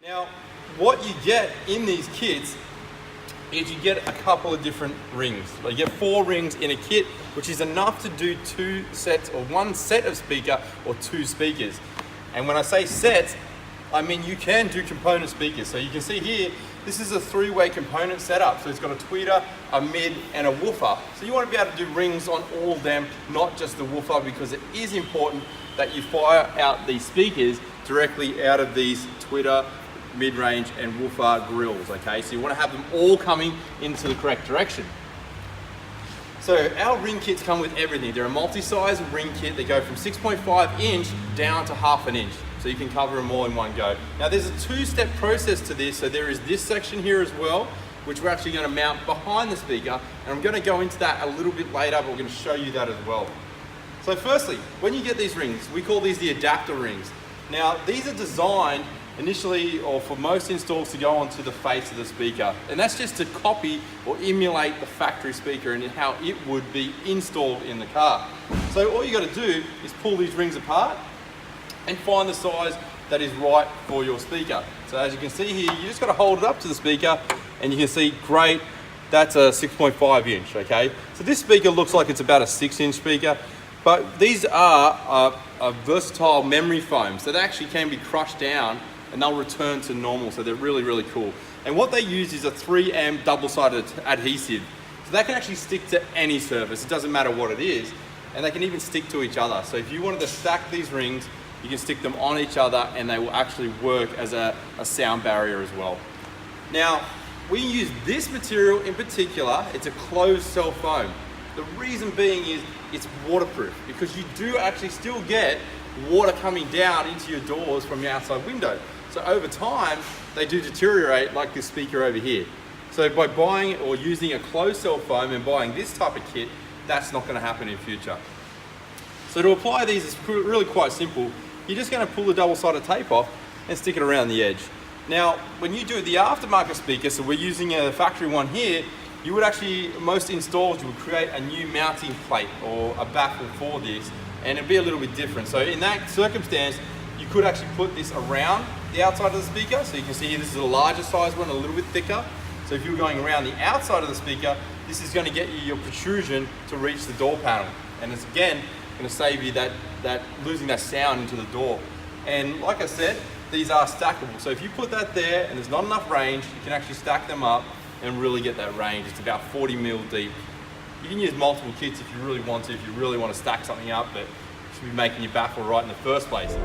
Now, what you get in these kits is you get a couple of different rings. You get 4 rings in a kit, which is enough to do 2 sets or 1 set of speaker or 2 speakers. And when I say sets, I mean you can do component speakers. So you can see here, this is a 3-way component setup. So it's got a tweeter, a mid, and a woofer. So you want to be able to do rings on all of them, not just the woofer, because it is important that you fire out these speakers directly out of these tweeter, mid-range, and woofer grills, okay? So you want to have them all coming into the correct direction. So our ring kits come with everything. They're a multi-size ring kit. They go from 6.5 inch down to 1/2 inch. So you can cover them all in one go. Now there's a 2-step process to this. So there is this section here as well, which we're actually going to mount behind the speaker. And I'm going to go into that a little bit later, but we're going to show you that as well. So firstly, when you get these rings, we call these the adapter rings. Now these are designed initially, or for most installs, to go onto the face of the speaker. And that's just to copy or emulate the factory speaker and how it would be installed in the car. So all you got to do is pull these rings apart and find the size that is right for your speaker. So as you can see here, you just got to hold it up to the speaker and you can see, great, that's a 6.5 inch, okay? So this speaker looks like it's about a 6-inch speaker, but these are a versatile memory foam, so they actually can be crushed down and they'll return to normal, so they're really, really cool. And what they use is a 3M double-sided adhesive. So they can actually stick to any surface, it doesn't matter what it is, and they can even stick to each other. So if you wanted to stack these rings, you can stick them on each other and they will actually work as a sound barrier as well. Now, we use this material in particular, it's a closed cell foam. The reason being is it's waterproof, because you do actually still get water coming down into your doors from your outside window. So over time, they do deteriorate, like this speaker over here. So by buying or using a closed cell foam and buying this type of kit, that's not going to happen in future. So to apply these is really quite simple. You're just going to pull the double-sided tape off and stick it around the edge. Now, when you do the aftermarket speaker, so we're using a factory one here, you would actually, most installs, you would create a new mounting plate or a baffle for this, and it'd be a little bit different. So in that circumstance, you could actually put this around the outside of the speaker. So you can see here, this is a larger size one, a little bit thicker. So if you're going around the outside of the speaker, this is going to get you your protrusion to reach the door panel. And it's again going to save you that losing that sound into the door. And like I said, these are stackable. So if you put that there and there's not enough range, you can actually stack them up and really get that range. It's about 40 mil deep. You can use multiple kits if you really want to, if you really want to stack something up that should be making your baffle right in the first place.